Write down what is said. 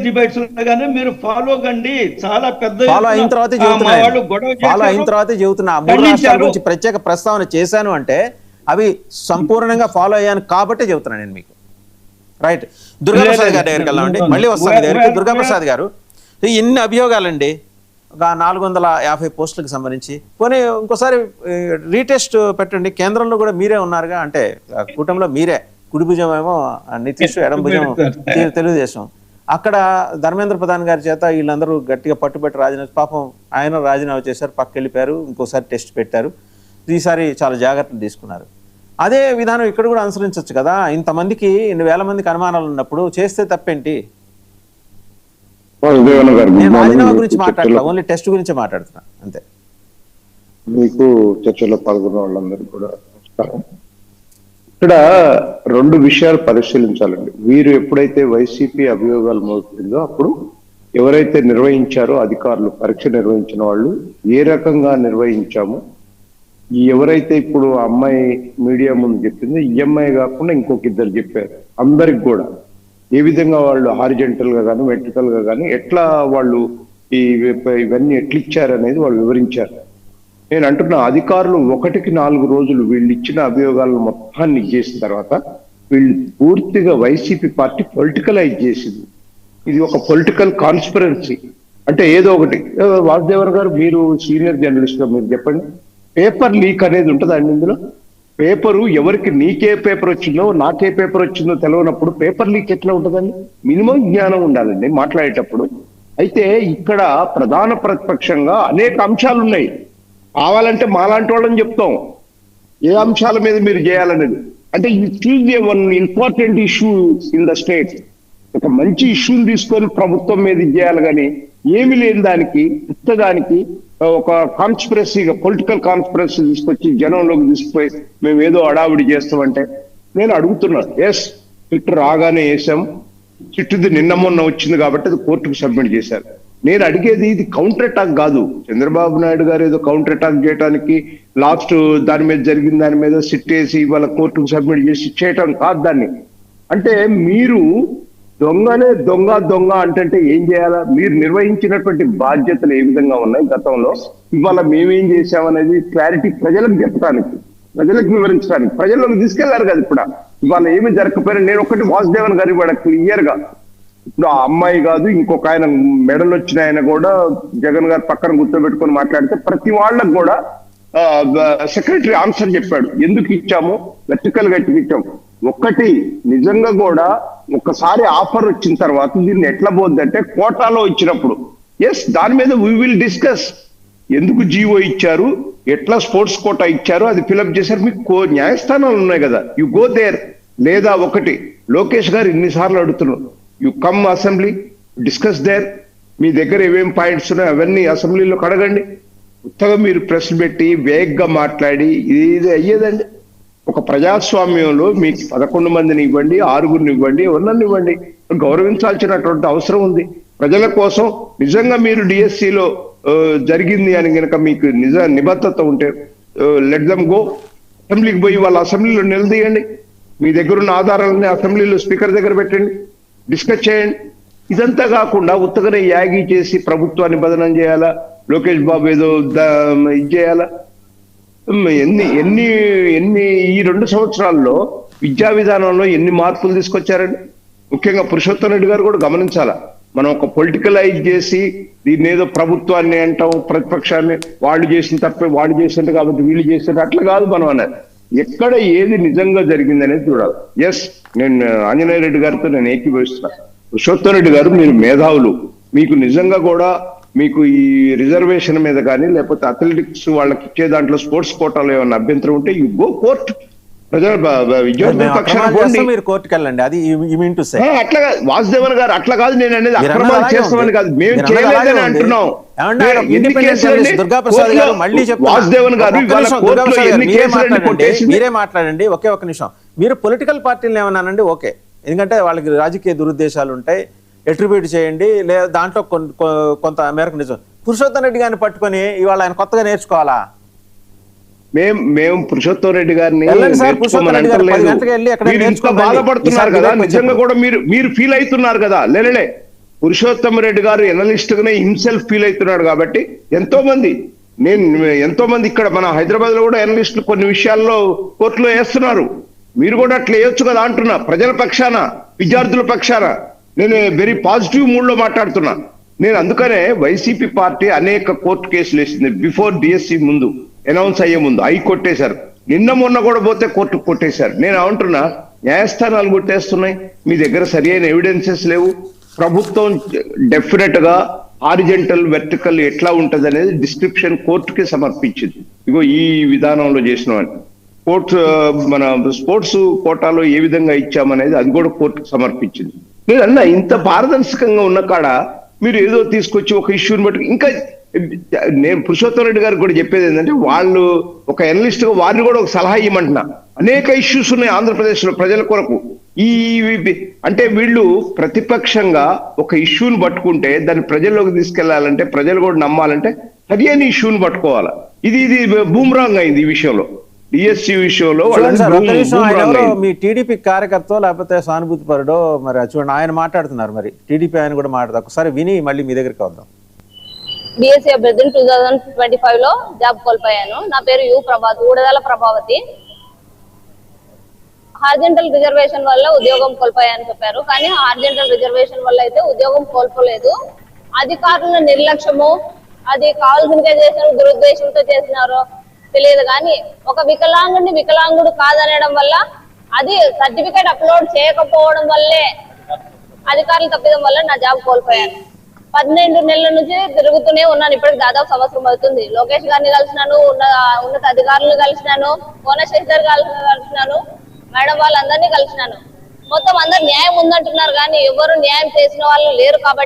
Debates ఉండగానే మీరు follow కండి. చాలా పెద్ద ఫాలో అయిన తర్వాత ఫాలో అయిన తర్వాత చెబుతున్నా 3 రాష్ట్రాల గురించి ప్రత్యేక ప్రస్తావన చేశాను అంటే అవి సంపూర్ణంగా ఫాలో అయ్యాను కాబట్టే చెబుతున్నాను నేను మీకు. రైట్, దుర్గాప్రసాద్ గారి దగ్గరికి వెళ్దామండి, మళ్ళీ వస్తాను దగ్గరికి. దుర్గాప్రసాద్ గారు, ఎన్ని అభియోగాలండి ఒక 450 పోస్టులకు సంబంధించి. పోనీ ఇంకోసారి రీటెస్ట్ పెట్టండి. కేంద్రంలో కూడా మీరే ఉన్నారుగా, అంటే కూటమిలో మీరే, కుడి భుజం ఏమో నితీష్, ఎడం భుజం తెలుగుదేశం. అక్కడ ధర్మేంద్ర ప్రధాన్ గారి చేత వీళ్ళందరూ గట్టిగా పట్టుబట్టి రాజీనామా, పాపం ఆయన రాజీనామా చేశారు, పక్క వెళ్ళిపోయారు, ఇంకోసారి టెస్ట్ పెట్టారు. ఈసారి చాలా జాగ్రత్తలు తీసుకున్నారు. అదే విధానం ఇక్కడ కూడా అనుసరించవచ్చు కదా. ఇంతమందికి 2,000 మందికి అనుమానాలు ఉన్నప్పుడు చేస్తే తప్పేంటి? నేను రాజీనామా గురించి మాట్లాడతా, ఓన్లీ టెస్ట్ గురించి మాట్లాడుతున్నా అంతే. మీకు చర్చలో పాల్గొన్న వాళ్ళందరూ కూడా నమస్కారం. ఇక్కడ 2 విషయాలు పరిశీలించాలండి. వీరు ఎప్పుడైతే వైసీపీ అభియోగాలు మోపుతుందో అప్పుడు ఎవరైతే నిర్వహించారో అధికారులు, పరీక్ష నిర్వహించిన వాళ్ళు ఏ రకంగా నిర్వహించాము, ఎవరైతే ఇప్పుడు అమ్మాయి మీడియా ముందు చెప్పింది, ఈ అమ్మాయి కాకుండా ఇంకొక 2 చెప్పారు, అందరికి కూడా ఏ విధంగా వాళ్ళు హారిజెంటల్ గా కానీ వెర్టికల్ గా కానీ ఎట్లా వాళ్ళు ఇవన్నీ ఎట్లా ఇచ్చారు అనేది వాళ్ళు వివరించారు. నేను అంటున్నా, అధికారులు 1కి 4 రోజులు వీళ్ళు ఇచ్చిన అభియోగాలను మొత్తాన్ని చేసిన తర్వాత వీళ్ళు పూర్తిగా వైసీపీ పార్టీ పొలిటికలైజ్ చేసింది. ఇది ఒక పొలిటికల్ కాన్స్పిరెన్సీ. అంటే ఏదో ఒకటి, వాసుదేవన్ గారు మీరు సీనియర్ జర్నలిస్ట్ గా మీరు చెప్పండి, పేపర్ లీక్ అనేది ఉంటుందండి ఇందులో? పేపరు ఎవరికి, నీకే పేపర్ వచ్చిందో నాకే పేపర్ వచ్చిందో తెలియనప్పుడు పేపర్ లీక్ ఎట్లా ఉంటుందండి? మినిమం జ్ఞానం ఉండాలండి మాట్లాడేటప్పుడు. అయితే ఇక్కడ ప్రధాన ప్రతిపక్షంగా అనేక అంశాలు ఉన్నాయి. కావాలంటే మాలాంటి వాళ్ళని చెప్తాం ఏ అంశాల మీద మీరు చేయాలనేది. అంటే you choose a one important issue in the state. ఒక మంచి ఇష్యూని తీసుకొని ప్రభుత్వం మీద చేయాలి, కానీ ఏమి లేని దానికి పుస్తకానికి ఒక కాన్స్పిరసీగా పొలిటికల్ కాన్స్పిరసీ తీసుకొచ్చి జనంలోకి తీసుకుపోయి మేము ఏదో అడావిడి చేస్తామంటే నేను అడుగుతున్నాను. ఎస్, చిట్టు రాగానే వేసాం, చిట్టుది నిన్న మొన్న వచ్చింది కాబట్టి అది కోర్టుకు సబ్మిట్ చేశారు. నేను అడిగేది ఇది కౌంటర్ అటాక్ కాదు. చంద్రబాబు నాయుడు గారు ఏదో కౌంటర్ అటాక్ చేయడానికి లాస్ట్ దాని మీద జరిగిన దాని మీద సిట్ వేసి వాళ్ళ కోర్టుకు సబ్మిట్ చేసి చేయటం కాదు దాన్ని. అంటే మీరు దొంగనే దొంగ దొంగ అంటే ఏం చేయాలా? మీరు నిర్వహించినటువంటి బాధ్యతలు ఏ విధంగా ఉన్నాయి గతంలో, ఇవాళ మేమేం చేశామనేది క్లారిటీ ప్రజలకు చెప్పడానికి, ప్రజలకు వివరించడానికి, ప్రజల్లోకి తీసుకెళ్లారు కదా. ఇప్పుడు ఇవాళ ఏమి జరగకపోయినా నేను ఒకటి వాసుదేవన్ గారు ఇవాళ క్లియర్ గా, ఇప్పుడు ఆ అమ్మాయి కాదు ఇంకొక ఆయన మెడల్ వచ్చిన ఆయన కూడా జగన్ గారు పక్కన కూర్చోబెట్టుకొని మాట్లాడితే ప్రతి వాళ్ళకు కూడా సెక్రటరీ ఆన్సర్ చెప్పాడు ఎందుకు ఇచ్చాము, వెర్టికల్ గా ఇచ్చాము. ఒక్కటి నిజంగా కూడా ఒక్కసారి ఆఫర్ వచ్చిన తర్వాత దీన్ని ఎట్లా పోద్దంటే కోటాలో ఇచ్చినప్పుడు ఎస్ దాని మీద వీ విల్ డిస్కస్. ఎందుకు జీవో ఇచ్చారు, ఎట్లా స్పోర్ట్స్ కోటా ఇచ్చారు, అది ఫిలప్ చేశారు, మీకు న్యాయస్థానాలు ఉన్నాయి కదా, యు గో దేర్. లేదా ఒకటి లోకేష్ గారు ఇన్నిసార్లు అడుగుతున్నారు, you come assembly discuss there, మీ దగ్గర ఏమేం పాయింట్స్ ఉన్నాయో అవన్నీ అసెంబ్లీలో కడగండి. కొత్తగా మీరు ప్రెస్ పెట్టి వేగ్గా మాట్లాడి ఇది అయ్యేదండి. ఒక ప్రజాస్వామ్యంలో మీకు 11 మందిని ఇవ్వండి, 6గురిని ఇవ్వండి, ఎవరినన్ను ఇవ్వండి, గౌరవించాల్సినటువంటి అవసరం ఉంది. ప్రజల కోసం నిజంగా మీరు డిఎస్సిలో జరిగింది అని కనుక మీకు నిబద్ధత ఉంటే లెట్ దమ్ గో. అసెంబ్లీకి పోయి వాళ్ళ అసెంబ్లీలో నిలదీయండి, మీ దగ్గర ఉన్న ఆధారాలని అసెంబ్లీలో స్పీకర్ దగ్గర పెట్టండి, డిస్కస్ చేయండి. ఇదంతా కాకుండా ఉత్తగానే యాగి చేసి ప్రభుత్వాన్ని బదనం చేయాలా, లోకేష్ బాబు ఏదో ఇది చేయాలా. ఎన్ని ఎన్ని ఎన్ని ఈ 2 సంవత్సరాల్లో విద్యా విధానంలో ఎన్ని మార్పులు తీసుకొచ్చారండి. ముఖ్యంగా పురుషోత్తం రెడ్డి గారు కూడా గమనించాలా. మనం ఒక పొలిటికలైజ్ చేసి దీన్ని ఏదో ప్రభుత్వాన్ని అంటాం, ప్రతిపక్షాన్ని వాళ్ళు చేసిన తప్పే వాళ్ళు చేసింది కాబట్టి వీళ్ళు చేసింది అట్లా కాదు మనం అనేది. ఎక్కడ ఏది నిజంగా జరిగింది అనేది చూడాలి. ఎస్, నేను ఆంజనేయ రెడ్డి గారితో నేను ఏకీభవిస్తున్నా. పురుషోత్తం రెడ్డి గారు మీరు మేధావులు, మీకు నిజంగా కూడా మీకు ఈ రిజర్వేషన్ మీద కానీ లేకపోతే అథ్లెటిక్స్ వాళ్ళకి ఇచ్చే దాంట్లో స్పోర్ట్స్ కోటాలో ఏమైనా అభ్యంతరం ఉంటే యు గో కోర్ట్. అట్లా వాసుదేవన్ గారు అట్లా కాదు నేను అనేది, అక్రమాలు చేస్తామని కాదు, మేము చేయలేదని అంటున్నాం. వాసుదేవన్ గారు మీరే మాట్లాడండి. ఒకే ఒక నిమిషం. మీరు పొలిటికల్ పార్టీలు ఏమన్నానండి, ఓకే, ఎందుకంటే వాళ్ళకి రాజకీయ దురుద్దేశాలు ఉంటాయి, ఎట్రిబ్యూట్ చేయండి, లేదా దాంట్లో కొంత మేరకు నిజం. పురుషోత్తం రెడ్డి గారిని పట్టుకొని ఇవాళ ఆయన కొత్తగా నేర్చుకోవాలా? మేము పురుషోత్తం రెడ్డి గారిని బాధపడుతున్నారు కదా, నిజంగా కూడా మీరు ఫీల్ అవుతున్నారు కదా. లేలే పురుషోత్తమ రెడ్డి గారు ఎనలిస్ట్ గానే హిమ్సెల్ఫ్ ఫీల్ అవుతున్నాడు కాబట్టి ఎంతో మంది ఇక్కడ మన హైదరాబాద్ లో కూడా ఎనలిస్టులు కొన్ని విషయాల్లో కోర్టులో వేస్తున్నారు. మీరు కూడా అట్లా వేయొచ్చు కదా అంటున్నా. ప్రజల పక్షాన, విద్యార్థుల పక్షాన నేను వెరీ పాజిటివ్ మూడ్ లో మాట్లాడుతున్నా. నేను అందుకనే వైసీపీ పార్టీ అనేక కోర్టు కేసులు వేసింది బిఫోర్ డిఎస్సి ముందు, అనౌన్స్ అయ్యే ముందు. అవి కొట్టేశారు. నిన్న మొన్న కూడా పోతే కోర్టుకు కొట్టేశారు. నేను అంటున్నా, న్యాయస్థానాలు కొట్టేస్తున్నాయి, మీ దగ్గర సరి అయిన ఎవిడెన్సెస్ లేవు. ప్రభుత్వం డెఫినెట్ గా హారిజెంటల్ వెర్టికల్ ఎట్లా ఉంటది అనేది డిస్క్రిప్షన్ కోర్టుకి సమర్పించింది. ఇగో ఈ విధానంలో చేసినామని మన స్పోర్ట్స్ కోటాలో ఏ విధంగా ఇచ్చామనేది అది కూడా కోర్టుకు సమర్పించింది. నేను అన్నా, ఇంత పారదర్శకంగా ఉన్న కాడ మీరు ఏదో తీసుకొచ్చి ఒక ఇష్యూని బట్టి ఇంకా నేను పురుషోత్తమ రెడ్డి గారికి కూడా చెప్పేది ఏంటంటే, వాళ్ళు ఒక ఎనలిస్ట్ గా వారిని కూడా ఒక సలహా ఇవ్వమంటున్నా. అనేక ఇష్యూస్ ఉన్నాయి ఆంధ్రప్రదేశ్ లో ప్రజల కొరకు. అంటే వీళ్ళు ప్రతిపక్షంగా ఒక ఇష్యూని పట్టుకుంటే దాన్ని ప్రజల్లోకి తీసుకెళ్లాలంటే, ప్రజలు కూడా నమ్మాలంటే హర్యానా ఇష్యూని పట్టుకోవాలా. ఇది బూమ్రాంగ్ అయింది ఈ విషయంలో. డిఎస్సి విషయంలో మీ టీడీపీ కార్యకర్త లేకపోతే సానుభూతి పరుడో మరి చూడండి, ఆయన మాట్లాడుతున్నారు. మరి టీడీపీ ఆయన కూడా మాట్లాడతారు. ఒకసారి విని మళ్ళీ మీ దగ్గరికి వద్దాం. డిఎస్సి అభ్యర్థి 2025 లో జాబ్ కోల్పోయాను. నా పేరు ఊడదాల ప్రభావతి. హార్జెంటల్ రిజర్వేషన్ వల్ల ఉద్యోగం కోల్పోయాయని చెప్పారు. కానీ హార్జెంటల్ రిజర్వేషన్ వల్ల అయితే ఉద్యోగం కోల్పోలేదు. అధికారుల నిర్లక్ష్యము, అది కావాల్సిన చేసిన దురుద్దేశంతో చేసినారో తెలియదు. కానీ ఒక వికలాంగుడిని వికలాంగుడు కాదనడం వల్ల, అది సర్టిఫికేట్ అప్లోడ్ చేయకపోవడం వల్లే, అధికారులు తప్పిదం వల్ల నా జాబ్ కోల్పోయాను. 12 నెలల నుంచి తిరుగుతూనే ఉన్నాను. ఇప్పటికి దాదాపు సంవత్సరం అవుతుంది. లోకేష్ గారిని కలిసినాను, ఉన్నత అధికారులను కలిసినాను, కోనశేఖర్ గారిని కలిసినాను, మేడం వాళ్ళందరినీ కలిసినాను. మొత్తం అందరు న్యాయం ఉందంటున్నారు కానీ ఎవరు న్యాయం చేసిన వాళ్ళు లేరు కాబట్టి